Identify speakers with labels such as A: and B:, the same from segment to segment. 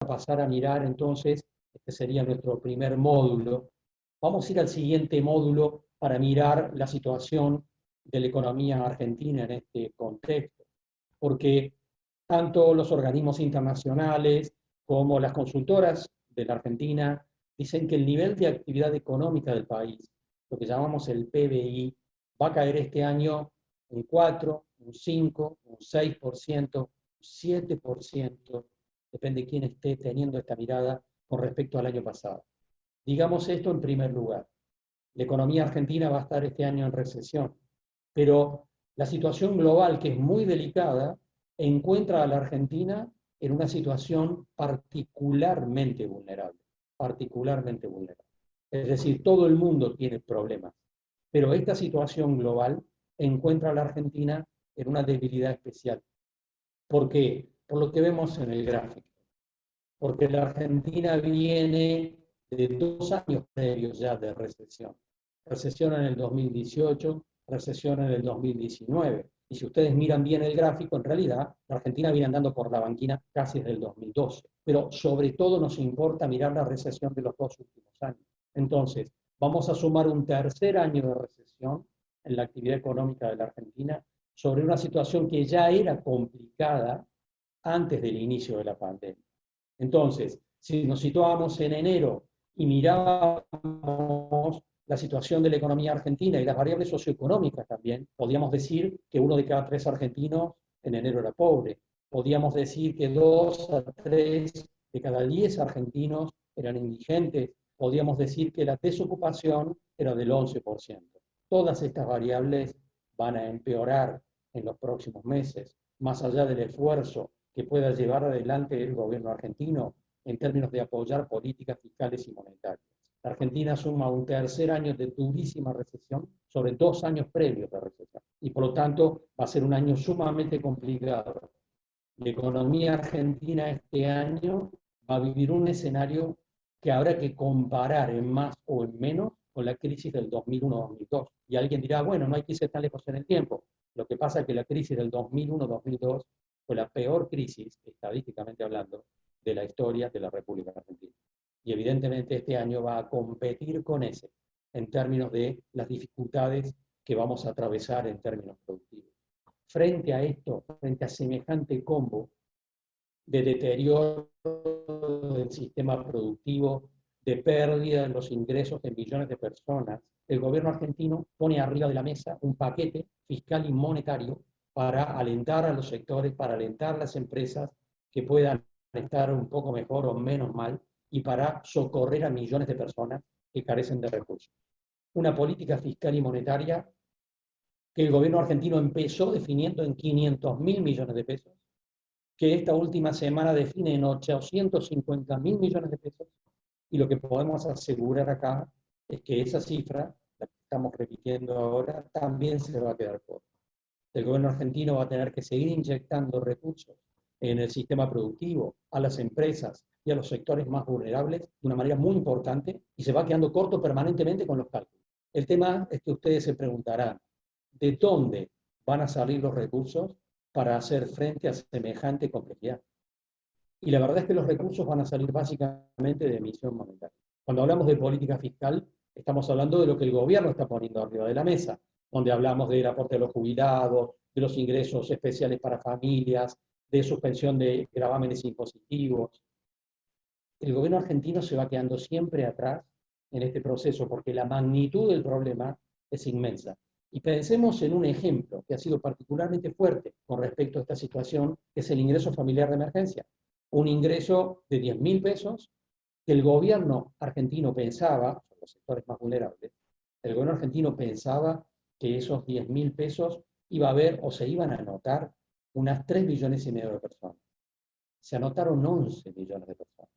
A: pasar a mirar entonces, este sería nuestro primer módulo. Vamos a ir al siguiente módulo para mirar la situación de la economía argentina en este contexto, porque tanto los organismos internacionales como las consultoras de la Argentina dicen que el nivel de actividad económica del país, lo que llamamos el PBI, va a caer este año un 4, un 5, un 6%, un 7%, depende de quién esté teniendo esta mirada con respecto al año pasado. Digamos esto en primer lugar. La economía argentina va a estar este año en recesión, pero la situación global, que es muy delicada, encuentra a la Argentina en una situación particularmente vulnerable, particularmente vulnerable. Es decir, todo el mundo tiene problemas, pero esta situación global encuentra a la Argentina en una debilidad especial. ¿Por qué? Por lo que vemos en el gráfico. Porque la Argentina viene de 2 años previos ya de recesión. Recesión en el 2018, recesión en el 2019. Y si ustedes miran bien el gráfico, en realidad la Argentina viene andando por la banquina casi desde el 2012. Pero sobre todo nos importa mirar la recesión de los 2 últimos años. Entonces, vamos a sumar un tercer año de recesión en la actividad económica de la Argentina sobre una situación que ya era complicada antes del inicio de la pandemia. Entonces, si nos situábamos en enero y mirábamos la situación de la economía argentina y las variables socioeconómicas también, podíamos decir que 1 de cada 3 argentinos en enero era pobre. Podíamos decir que 2 a 3 de cada 10 argentinos eran indigentes. Podíamos decir que la desocupación era del 11%. Todas estas variables van a empeorar en los próximos meses, más allá del esfuerzo que pueda llevar adelante el gobierno argentino en términos de apoyar políticas fiscales y monetarias. La Argentina suma un tercer año de durísima recesión sobre 2 años previos de recesión y por lo tanto va a ser un año sumamente complicado. La economía argentina este año va a vivir un escenario que habrá que comparar en más o en menos con la crisis del 2001-2002. Y alguien dirá, bueno, no hay que irse tan lejos en el tiempo. Lo que pasa es que la crisis del 2001-2002 fue la peor crisis, estadísticamente hablando, de la historia de la República Argentina. Y evidentemente este año va a competir con ese, en términos de las dificultades que vamos a atravesar en términos productivos. Frente a esto, frente a semejante combo de deterioro del sistema productivo, de pérdida de los ingresos de millones de personas, el gobierno argentino pone arriba de la mesa un paquete fiscal y monetario para alentar a los sectores, para alentar a las empresas que puedan estar un poco mejor o menos mal y para socorrer a millones de personas que carecen de recursos. Una política fiscal y monetaria que el gobierno argentino empezó definiendo en 500.000 millones de pesos, que esta última semana define en 850.000 millones de pesos, y lo que podemos asegurar acá es que esa cifra, la que estamos repitiendo ahora, también se va a quedar corta. El gobierno argentino va a tener que seguir inyectando recursos en el sistema productivo, a las empresas y a los sectores más vulnerables de una manera muy importante y se va quedando corto permanentemente con los cálculos. El tema es que ustedes se preguntarán, ¿de dónde van a salir los recursos para hacer frente a semejante complejidad? Y la verdad es que los recursos van a salir básicamente de emisión monetaria. Cuando hablamos de política fiscal, estamos hablando de lo que el gobierno está poniendo arriba de la mesa, donde hablamos del aporte de los jubilados, de los ingresos especiales para familias, de suspensión de gravámenes impositivos. El gobierno argentino se va quedando siempre atrás en este proceso porque la magnitud del problema es inmensa. Y pensemos en un ejemplo que ha sido particularmente fuerte con respecto a esta situación, que es el ingreso familiar de emergencia. Un ingreso de 10.000 pesos que el gobierno argentino pensaba, los sectores más vulnerables, el gobierno argentino pensaba que esos 10.000 pesos iba a haber o se iban a anotar unas 3,5 millones de personas. Se anotaron 11 millones de personas.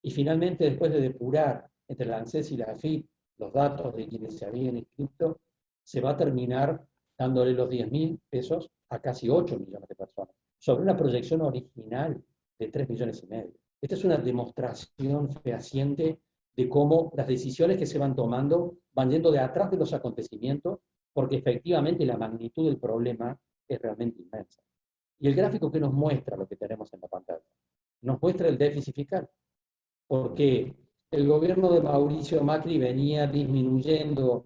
A: Y finalmente, después de depurar entre la ANSES y la AFIP los datos de quienes se habían inscrito, se va a terminar dándole los 10.000 pesos a casi 8 millones de personas, sobre una proyección original de 3,5 millones. Esta es una demostración fehaciente de cómo las decisiones que se van tomando van yendo de atrás de los acontecimientos, porque efectivamente la magnitud del problema es realmente inmensa. Y el gráfico que nos muestra lo que tenemos en la pantalla. nos muestra el déficit fiscal, porque el gobierno de Mauricio Macri venía disminuyendo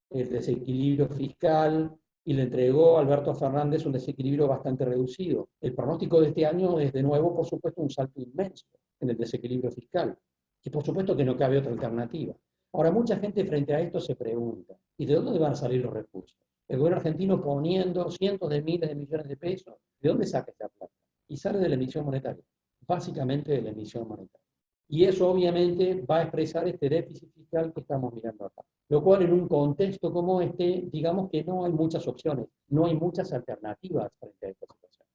A: el desequilibrio fiscal y le entregó a Alberto Fernández un desequilibrio bastante reducido. El pronóstico de este año es de nuevo, por supuesto, un salto inmenso en el desequilibrio fiscal. Y por supuesto que no cabe otra alternativa. Ahora, mucha gente frente a esto se pregunta, ¿y de dónde van a salir los recursos? El gobierno argentino poniendo cientos de miles de millones de pesos, ¿de dónde saca esta plata? Y sale de la emisión monetaria, básicamente de la emisión monetaria. Y eso obviamente va a expresar este déficit fiscal que estamos mirando acá. Lo cual en un contexto como este, digamos que no hay muchas opciones, no hay muchas alternativas frente a esta situación.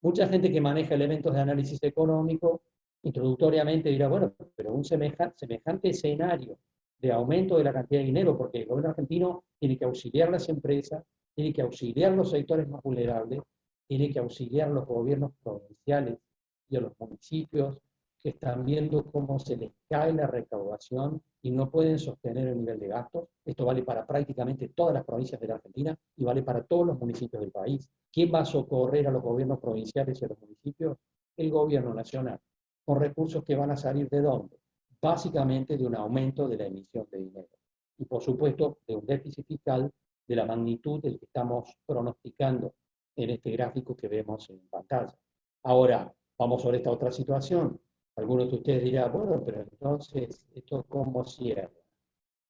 A: Mucha gente que maneja elementos de análisis económico, introductoriamente dirá, bueno, pero un semejante escenario de aumento de la cantidad de dinero, porque el gobierno argentino tiene que auxiliar las empresas, tiene que auxiliar los sectores más vulnerables, tiene que auxiliar los gobiernos provinciales y a los municipios, que están viendo cómo se les cae la recaudación y no pueden sostener el nivel de gastos. Esto vale para prácticamente todas las provincias de la Argentina y vale para todos los municipios del país. ¿Quién va a socorrer a los gobiernos provinciales y a los municipios? El gobierno nacional, con recursos que van a salir ¿de dónde? Básicamente de un aumento de la emisión de dinero. Y por supuesto de un déficit fiscal de la magnitud del que estamos pronosticando en este gráfico que vemos en pantalla. Ahora, vamos sobre esta otra situación. Algunos de ustedes dirán, bueno, pero entonces, ¿esto cómo cierra?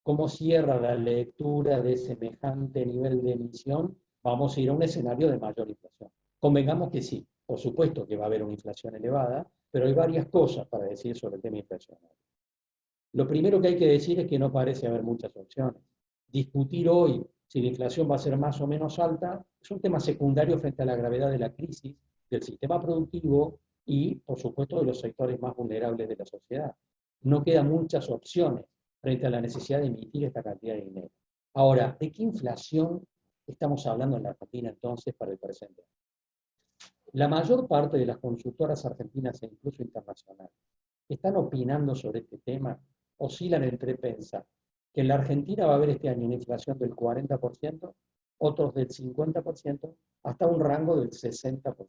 A: ¿Cómo cierra la lectura de semejante nivel de emisión? Vamos a ir a un escenario de mayor inflación. Convengamos que sí, por supuesto que va a haber una inflación elevada, pero hay varias cosas para decir sobre el tema inflacionario. Lo primero que hay que decir es que no parece haber muchas opciones. Discutir hoy si la inflación va a ser más o menos alta es un tema secundario frente a la gravedad de la crisis del sistema productivo y, por supuesto, de los sectores más vulnerables de la sociedad. No quedan muchas opciones frente a la necesidad de emitir esta cantidad de dinero. Ahora, ¿de qué inflación estamos hablando en la Argentina entonces para el presente? La mayor parte de las consultoras argentinas e incluso internacionales que están opinando sobre este tema oscilan entre pensar que en la Argentina va a haber este año una inflación del 40%, otros del 50%, hasta un rango del 60%.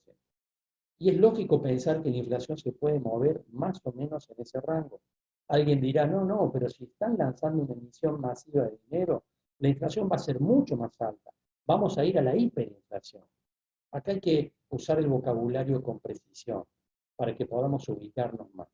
A: Y es lógico pensar que la inflación se puede mover más o menos en ese rango. Alguien dirá, no, no, pero si están lanzando una emisión masiva de dinero, la inflación va a ser mucho más alta. Vamos a ir a la hiperinflación. Acá hay que usar el vocabulario con precisión para que podamos ubicarnos más.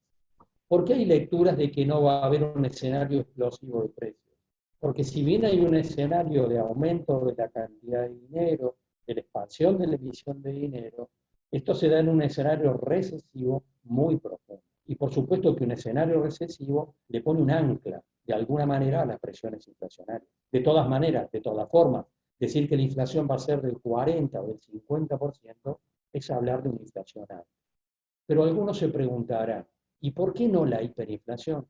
A: ¿Por qué hay lecturas de que no va a haber un escenario explosivo de precios? Porque si bien hay un escenario de aumento de la cantidad de dinero, de la expansión de la emisión de dinero, esto se da en un escenario recesivo muy profundo. Y por supuesto que un escenario recesivo le pone un ancla, de alguna manera, a las presiones inflacionarias. De todas maneras, de todas formas, decir que la inflación va a ser del 40 o del 50% es hablar de una inflación alta. Pero algunos se preguntarán, ¿y por qué no la hiperinflación?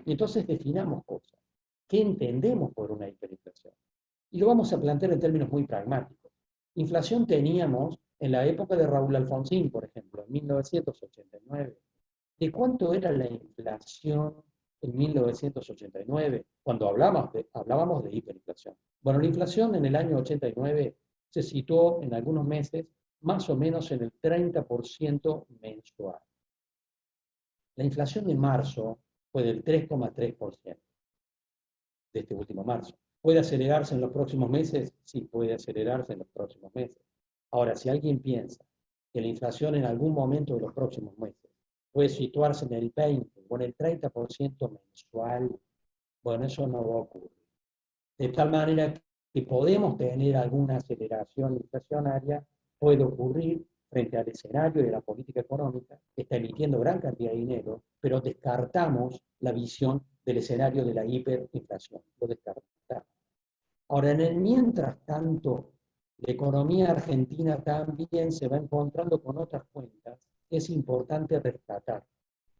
A: Y entonces definamos cosas. ¿Qué entendemos por una hiperinflación? Y lo vamos a plantear en términos muy pragmáticos. Inflación teníamos en la época de Raúl Alfonsín, por ejemplo, en 1989. ¿De cuánto era la inflación en 1989 cuando hablábamos de hiperinflación? Bueno, la inflación en el año 89 se situó en algunos meses más o menos en el 30% mensual. La inflación de marzo fue del 3,3% de este último marzo. ¿Puede acelerarse en los próximos meses? Sí, puede acelerarse en los próximos meses. Ahora, si alguien piensa que la inflación en algún momento de los próximos meses puede situarse en el 20 o en el 30% mensual, bueno, eso no va a ocurrir. De tal manera que podemos tener alguna aceleración inflacionaria, puede ocurrir frente al escenario de la política económica, que está emitiendo gran cantidad de dinero, pero descartamos la visión del escenario de la hiperinflación. Lo descartamos. Ahora, en el mientras tanto, la economía argentina también se va encontrando con otras cuentas que es importante rescatar.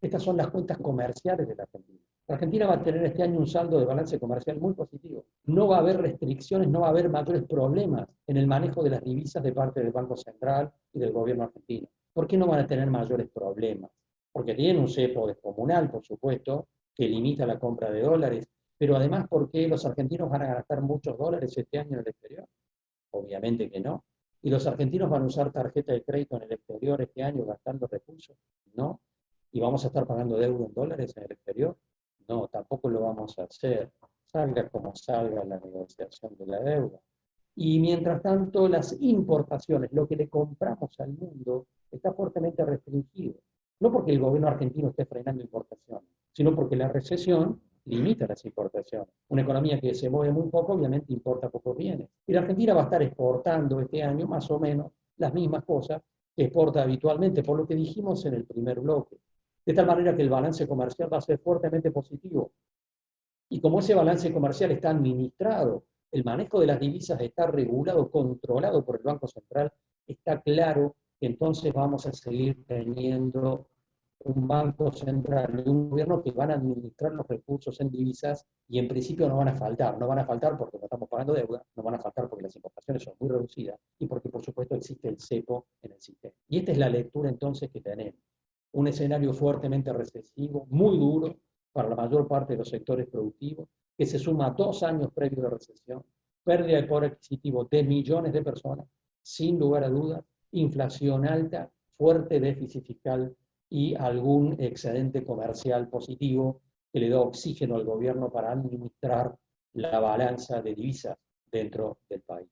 A: Estas son las cuentas comerciales de la Argentina. La Argentina va a tener este año un saldo de balance comercial muy positivo. No va a haber restricciones, no va a haber mayores problemas en el manejo de las divisas de parte del Banco Central y del gobierno argentino. ¿Por qué no van a tener mayores problemas? Porque tienen un cepo descomunal, por supuesto, que limita la compra de dólares, pero además porque los argentinos van a gastar muchos dólares este año en el exterior. Obviamente que no. ¿Y los argentinos van a usar tarjeta de crédito en el exterior este año gastando recursos? No. ¿Y vamos a estar pagando deuda en dólares en el exterior? No, tampoco lo vamos a hacer, salga como salga la negociación de la deuda. Y mientras tanto, las importaciones, lo que le compramos al mundo, está fuertemente restringido. No porque el gobierno argentino esté frenando importaciones, sino porque la recesión limita las importaciones. Una economía que se mueve muy poco, obviamente importa pocos bienes. Y la Argentina va a estar exportando este año más o menos las mismas cosas que exporta habitualmente, por lo que dijimos en el primer bloque. De tal manera que el balance comercial va a ser fuertemente positivo. Y como ese balance comercial está administrado, el manejo de las divisas está regulado, controlado por el Banco Central, está claro que entonces vamos a seguir teniendo un Banco Central y un gobierno que van a administrar los recursos en divisas y en principio no van a faltar. No van a faltar porque no estamos pagando deuda, no van a faltar porque las importaciones son muy reducidas y porque por supuesto existe el cepo en el sistema. Y esta es la lectura entonces que tenemos. Un escenario fuertemente recesivo, muy duro, para la mayor parte de los sectores productivos, que se suma a 2 años previos de recesión, pérdida de poder adquisitivo de millones de personas, sin lugar a dudas, inflación alta, fuerte déficit fiscal y algún excedente comercial positivo que le da oxígeno al gobierno para administrar la balanza de divisas dentro del país.